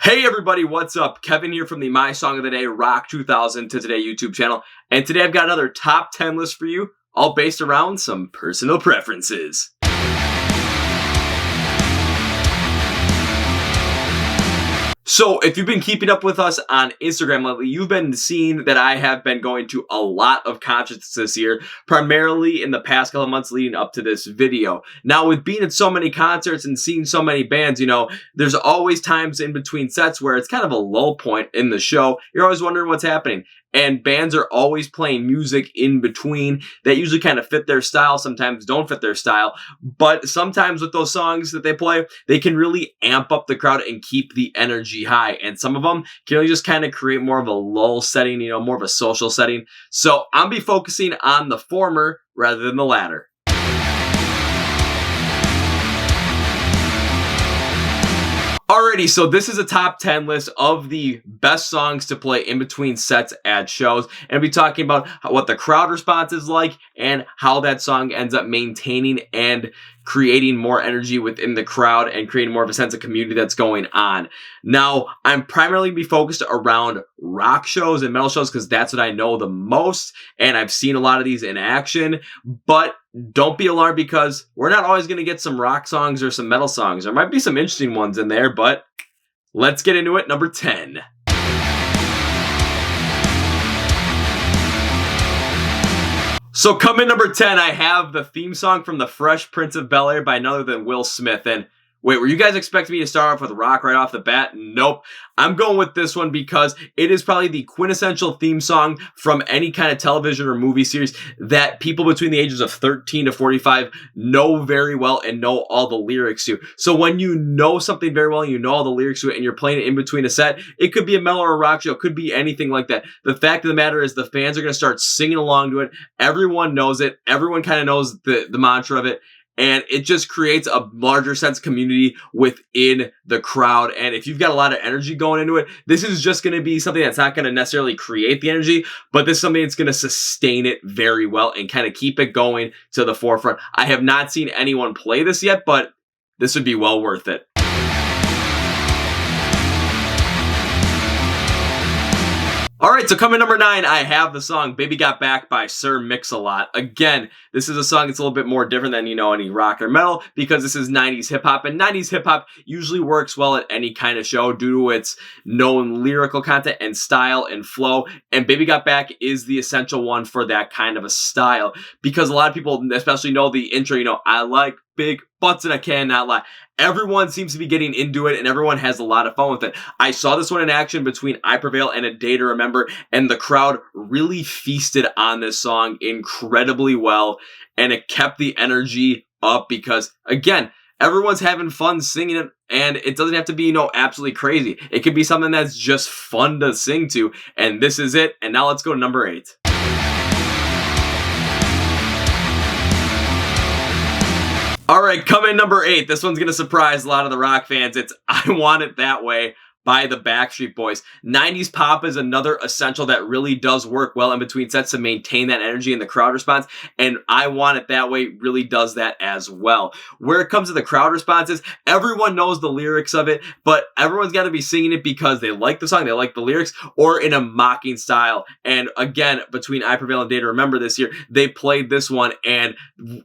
Hey everybody, what's up? Kevin here from the My Song of the Day Rock 2000 to Today YouTube channel. And today I've got another top 10 list for you, all based around some personal preferences. So if you've been keeping up with us on Instagram lately, you've been seeing that I have been going to a lot of concerts this year, primarily in the past couple of months leading up to this video. Now, with being at so many concerts and seeing so many bands, there's always times in between sets where it's kind of a lull point in the show. You're always wondering what's happening. And bands are always playing music in between that usually kind of fit their style, sometimes don't fit their style. But sometimes with those songs that they play, they can really amp up the crowd and keep the energy high. And some of them can really just kind of create more of a lull setting, more of a social setting. So I'll be focusing on the former rather than the latter. Alrighty, so this is a top 10 list of the best songs to play in between sets at shows. And we'll be talking about what the crowd response is like and how that song ends up maintaining and creating more energy within the crowd and creating more of a sense of community that's going on. Now, I'm primarily be focused around rock shows and metal shows because that's what I know the most, and I've seen a lot of these in action, but don't be alarmed because we're not always going to get some rock songs or some metal songs. There might be some interesting ones in there, but let's get into it. Number 10. So coming number 10, I have the theme song from The Fresh Prince of Bel-Air by none other than Will Smith. And wait, were you guys expecting me to start off with rock right off the bat? Nope. I'm going with this one because it is probably the quintessential theme song from any kind of television or movie series that people between the ages of 13 to 45 know very well and know all the lyrics to. So when you know something very well and you know all the lyrics to it and you're playing it in between a set, it could be a metal or a rock show. It could be anything like that. The fact of the matter is the fans are going to start singing along to it. Everyone knows it. Everyone kind of knows the mantra of it. And it just creates a larger sense of community within the crowd. And if you've got a lot of energy going into it, this is just going to be something that's not going to necessarily create the energy, but this is something that's going to sustain it very well and kind of keep it going to the forefront. I have not seen anyone play this yet, but this would be well worth it. Alright, so coming number 9, I have the song Baby Got Back by Sir Mix-a-Lot. Again, this is a song that's a little bit more different than, any rock or metal because this is 90s hip-hop, and 90s hip-hop usually works well at any kind of show due to its known lyrical content and style and flow, and Baby Got Back is the essential one for that kind of a style because a lot of people especially know the intro, I like big butts and I cannot lie. Everyone seems to be getting into it and everyone has a lot of fun with it. I saw this one in action between I Prevail and A Day to Remember, and the crowd really feasted on this song incredibly well, and it kept the energy up because, again, everyone's having fun singing it, and it doesn't have to be, absolutely crazy. It could be something that's just fun to sing to, and this is it. And now let's go to number 8. Alright, coming number 8. This one's going to surprise a lot of the rock fans. It's I Want It That Way by the Backstreet Boys. 90s pop is another essential that really does work well in between sets to maintain that energy and the crowd response, and I Want It That Way really does that as well. Where it comes to the crowd responses, everyone knows the lyrics of it, but everyone's got to be singing it because they like the song, they like the lyrics, or in a mocking style. And again, between I Prevail and Day to Remember this year, they played this one, and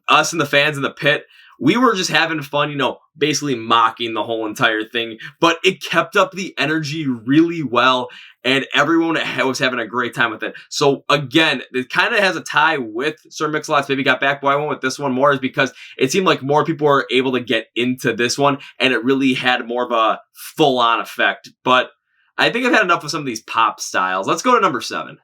us and the fans in the pit, we were just having fun, basically mocking the whole entire thing, but it kept up the energy really well, and everyone was having a great time with it. So again, it kind of has a tie with Sir Mix-a-Lot's Baby Got Back, but I went with this one more is because it seemed like more people were able to get into this one, and it really had more of a full-on effect. But I think I've had enough of some of these pop styles. Let's go to number 7.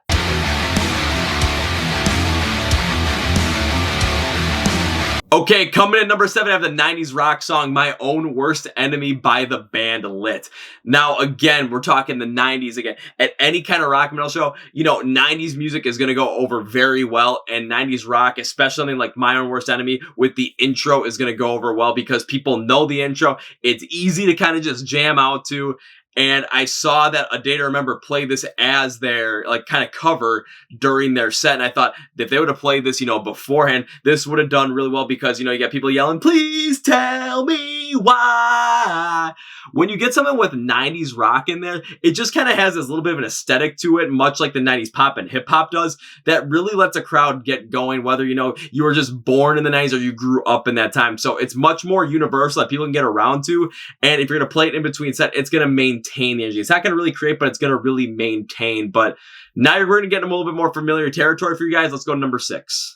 Okay, coming in number 7, I have the 90s rock song My Own Worst Enemy by the band Lit. Now, again, we're talking the 90s again. At any kind of rock metal show, 90s music is going to go over very well, and 90s rock, especially something like My Own Worst Enemy with the intro, is going to go over well because people know the intro. It's easy to kind of just jam out to. And I saw that A Day to Remember play this as their kind of cover during their set. And I thought if they would have played this, beforehand, this would have done really well because, you got people yelling, "Please tell me me why. When you get something with 90s rock in there, it just kind of has this little bit of an aesthetic to it, much like the 90s pop and hip hop does, that really lets a crowd get going, whether, you know, you were just born in the 90s or you grew up in that time. So it's much more universal that people can get around to. And if you're going to play it in between set, it's going to maintain the energy. It's not going to really create, but it's going to really maintain. But now you're going to get in a little bit more familiar territory for you guys. Let's go to number 6.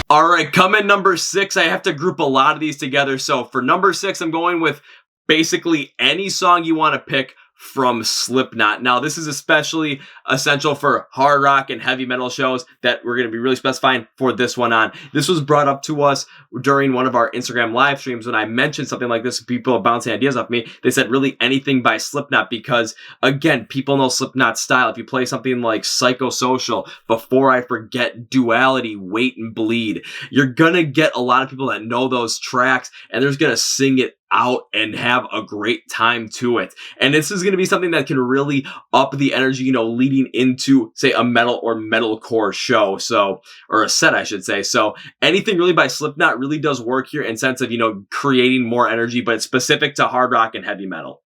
All right, coming number 6, I have to group a lot of these together. So for number 6, I'm going with basically any song you want to pick from Slipknot. Now, this is especially essential for hard rock and heavy metal shows that we're going to be really specifying for this one on. This was brought up to us during one of our Instagram live streams when I mentioned something like this. People are bouncing ideas off me. They said really anything by Slipknot because, again, people know Slipknot's style. If you play something like Psychosocial, Before I Forget, Duality, Wait and Bleed, you're going to get a lot of people that know those tracks and they're just going to sing it out and have a great time to it. And this is going to be something that can really up the energy, you know, leading into, say, a metal or metalcore show. So, or a set, I should say. So anything really by Slipknot really does work here in sense of, you know, creating more energy, but it's specific to hard rock and heavy metal.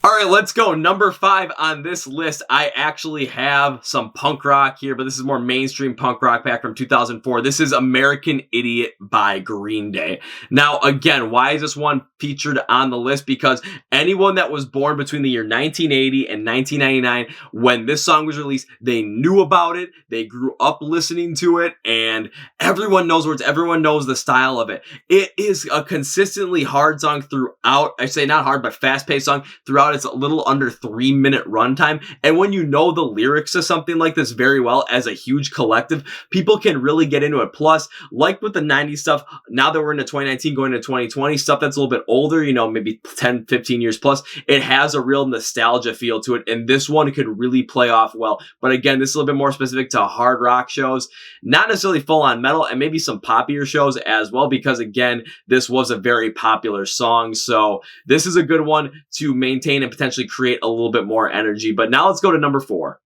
All right, let's go. Number 5 on this list, I actually have some punk rock here, but this is more mainstream punk rock back from 2004. This is American Idiot by Green Day. Now, again, why is this one featured on the list? Because anyone that was born between the year 1980 and 1999, when this song was released, they knew about it, they grew up listening to it, and everyone knows words, everyone knows the style of it. It is a consistently hard song throughout, I say not hard, but fast-paced song throughout. It's a little under 3-minute runtime. And when you know the lyrics of something like this very well as a huge collective, people can really get into it. Plus, like with the 90s stuff, now that we're into 2019, going into 2020, stuff that's a little bit older, you know, maybe 10, 15 years plus, it has a real nostalgia feel to it. And this one could really play off well. But again, this is a little bit more specific to hard rock shows, not necessarily full on metal, and maybe some poppier shows as well, because again, this was a very popular song. So this is a good one to maintain and potentially create a little bit more energy. But now let's go to number 4.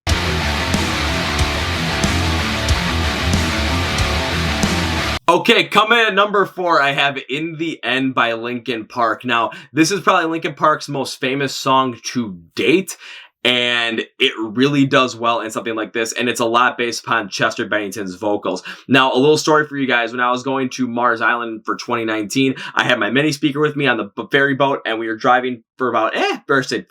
Okay, coming at number 4, I have In the End by Linkin Park. Now, this is probably Linkin Park's most famous song to date, and it really does well in something like this, and it's a lot based upon Chester Bennington's vocals. Now, a little story for you guys. When I was going to Mars Island for 2019, I had my mini speaker with me on the ferry boat, and we were driving for about,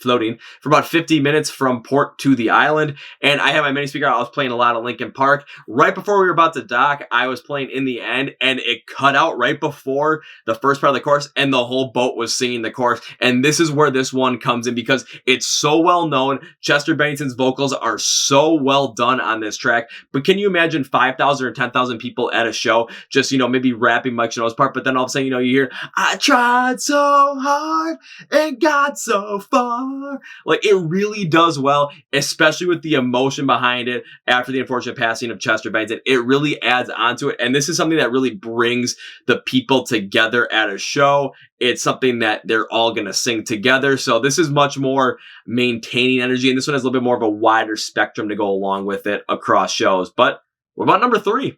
floating for about 50 minutes from port to the island, and I had my mini speaker. I was playing a lot of Linkin Park. Right before we were about to dock, I was playing In the End, and it cut out right before the first part of the chorus, and the whole boat was singing the chorus. And this is where this one comes in because it's so well known. Chester Bennington's vocals are so well done on this track. But can you imagine 5,000 or 10,000 people at a show just, you know, maybe rapping Mike Shinoda's part, but then all of a sudden, you know, you hear, I tried so hard and got so far. Like, it really does well, especially with the emotion behind it after the unfortunate passing of Chester Bennington. It really adds onto it. And this is something that really brings the people together at a show. It's something that they're all going to sing together. So this is much more maintaining energy. And this one has a little bit more of a wider spectrum to go along with it across shows. But what about number 3?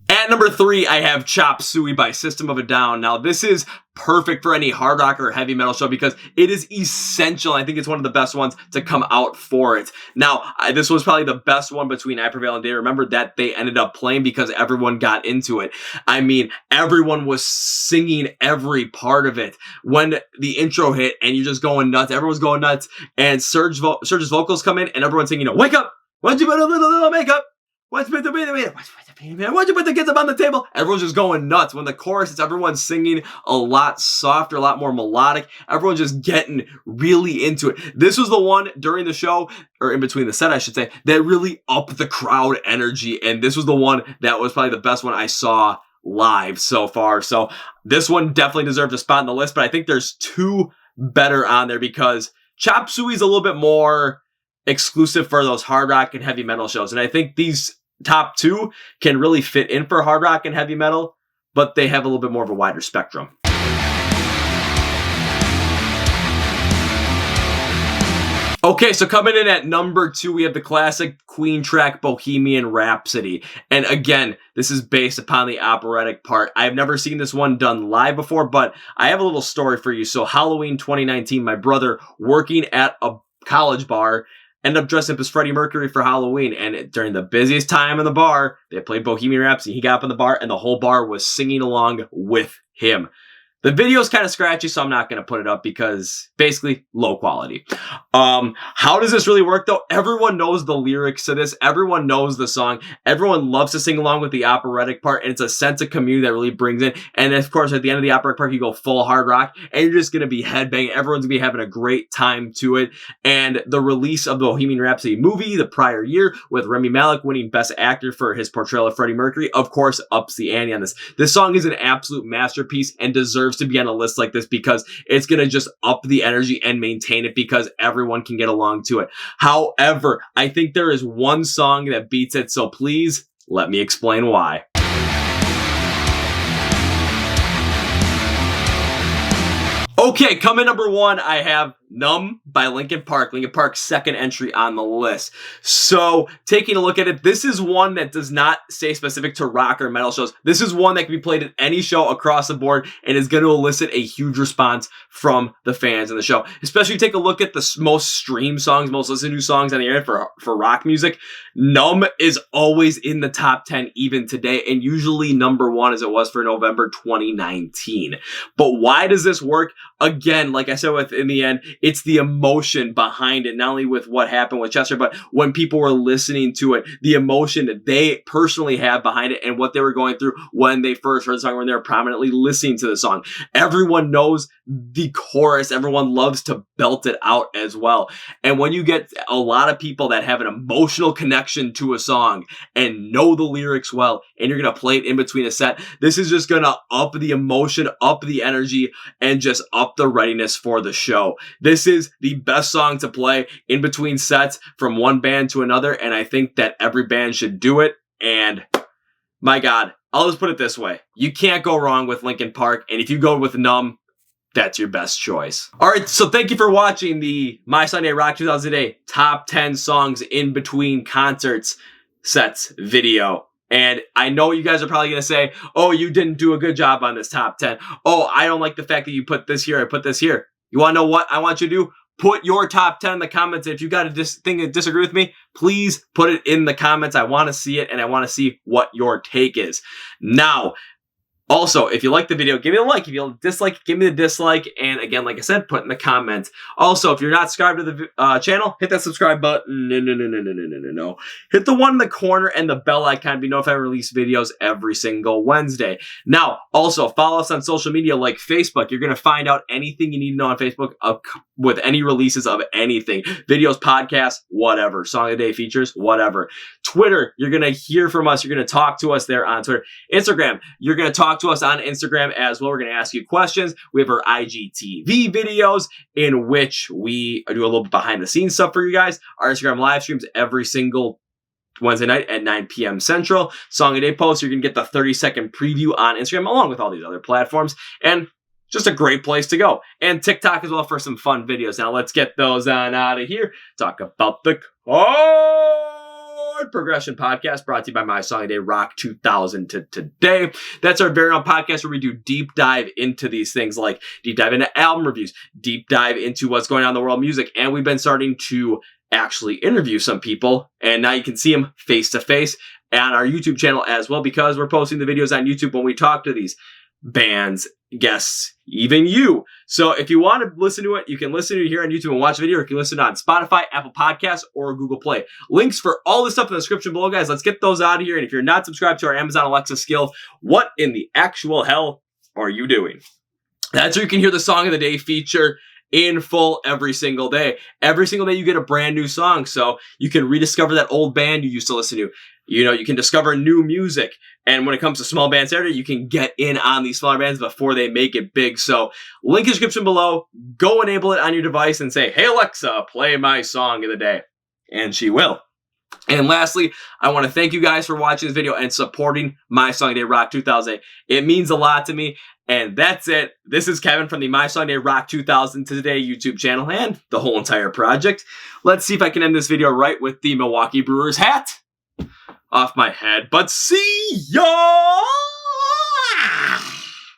At number 3, I have Chop Suey by System of a Down. Now, this is perfect for any hard rock or heavy metal show because it is essential. I think it's one of the best ones to come out for it. Now, this was probably the best one between I Prevail and Day. Remember that they ended up playing because everyone got into it. I mean, everyone was singing every part of it. When the intro hit and you're just going nuts, everyone's going nuts, and Serge's vocals come in and everyone's singing, you know, wake up! Why'd you put a little makeup? Why'd you put the kids up on the table? Everyone's just going nuts. When the chorus, it's everyone singing a lot softer, a lot more melodic. Everyone's just getting really into it. This was the one during the show, or in between the set, I should say, that really upped the crowd energy. And this was the one that was probably the best one I saw live so far. So this one definitely deserves a spot on the list, but I think there's 2 better on there because Chop Suey's a little bit more exclusive for those hard rock and heavy metal shows. And I think these top 2 can really fit in for hard rock and heavy metal, but they have a little bit more of a wider spectrum. Okay, so coming in at number 2, we have the classic Queen track Bohemian Rhapsody. And again, this is based upon the operatic part. I've never seen this one done live before, but I have a little story for you. So Halloween 2019, my brother working at a college bar ended up dressing up as Freddie Mercury for Halloween. And during the busiest time in the bar, they played Bohemian Rhapsody. He got up in the bar and the whole bar was singing along with him. The video is kind of scratchy, so I'm not going to put it up because basically low quality. How does this really work though? Everyone knows the lyrics to this. Everyone knows the song. Everyone loves to sing along with the operatic part, and it's a sense of community that really brings in. And of course, at the end of the operatic part, you go full hard rock, and you're just going to be headbanging. Everyone's going to be having a great time to it. And the release of the Bohemian Rhapsody movie the prior year, with Rami Malek winning Best Actor for his portrayal of Freddie Mercury, of course, ups the ante on this. This song is an absolute masterpiece and deserves to be on a list like this because it's going to just up the energy and maintain it because everyone can get along to it. However, I think there is one song that beats it, so please let me explain why. Okay, coming number 1, I have Numb by Linkin Park. Linkin Park's second entry on the list. So, taking a look at it, this is one that does not stay specific to rock or metal shows. This is one that can be played at any show across the board and is going to elicit a huge response from the fans in the show. Especially if you take a look at the most streamed songs, most listened to songs on the internet for rock music. Numb is always in the top 10 even today, and usually number 1 as it was for November 2019. But why does this work? Again, like I said in the end, it's the emotion behind it, not only with what happened with Chester, but when people were listening to it, the emotion that they personally have behind it and what they were going through when they first heard the song, when they were prominently listening to the song. Everyone knows the chorus. Everyone loves to belt it out as well. And when you get a lot of people that have an emotional connection to a song and know the lyrics well, and you're going to play it in between a set, this is just going to up the emotion, up the energy, and just up the readiness for the show. This is the best song to play in between sets from one band to another, and I think that every band should do it. And my God, I'll just put it this way. You can't go wrong with Linkin Park, and if you go with Numb, that's your best choice. All right, so thank you for watching the My Sunday Rock 2000 Today Top 10 Songs in Between Concerts Sets video. And I know you guys are probably going to say, oh, you didn't do a good job on this top 10. Oh, I don't like the fact that you put this here, I put this here. You want to know what I want you to do? Put your top 10 in the comments. If you got a thing to disagree with me, please put it in the comments. I want to see it, and I want to see what your take is. Now, also, if you like the video, give me a like. If you dislike, give me the dislike. And again, like I said, put in the comments. Also, if you're not subscribed to the channel, hit that subscribe button. No. Hit the one in the corner and the bell icon to be notified when I release videos every single Wednesday. Now, also, follow us on social media like Facebook. You're going to find out anything you need to know on Facebook with any releases of anything. Videos, podcasts, whatever. Song of the Day features, whatever. Twitter, you're going to hear from us. You're going to talk to us there on Twitter. Instagram, you're going to talk to us on Instagram as well. We're going to ask you questions. We have our IGTV videos in which we do a little bit behind the scenes stuff for you guys. Our Instagram live streams every single Wednesday night at 9 p.m. Central. Song a Day posts, you're going to get the 30-second preview on Instagram along with all these other platforms. And just a great place to go. And TikTok as well for some fun videos. Now let's get those on out of here. Talk about the Chord Progression Podcast brought to you by My Song a Day Rock 2000 to today. That's our very own podcast where we do deep dive into these things, like deep dive into album reviews, deep dive into what's going on in the world of music. And we've been starting to actually interview some people, and now you can see them face to face on our YouTube channel as well, because we're posting the videos on YouTube when we talk to these bands, guests, even you. So if you want to listen to it, you can listen to it here on YouTube and watch the video, or you can listen on Spotify, Apple Podcasts, or Google Play. Links for all this stuff in the description below, guys. Let's get those out of here. And if you're not subscribed to our Amazon Alexa skill, what in the actual hell are you doing? That's where you can hear the Song of the Day feature in full every single day. Every single day you get a brand new song, so you can rediscover that old band you used to listen to. You know, you can discover new music. And when it comes to small band Saturday, you can get in on these smaller bands before they make it big. So link in the description below. Go enable it on your device and say, hey, Alexa, play my song of the day. And she will. And lastly, I want to thank you guys for watching this video and supporting My Song Day Rock 2008. It means a lot to me. And that's it. This is Kevin from the My Song Day Rock 2000 Today YouTube channel and the whole entire project. Let's see if I can end this video right with the Milwaukee Brewers hat off my head. But see ya!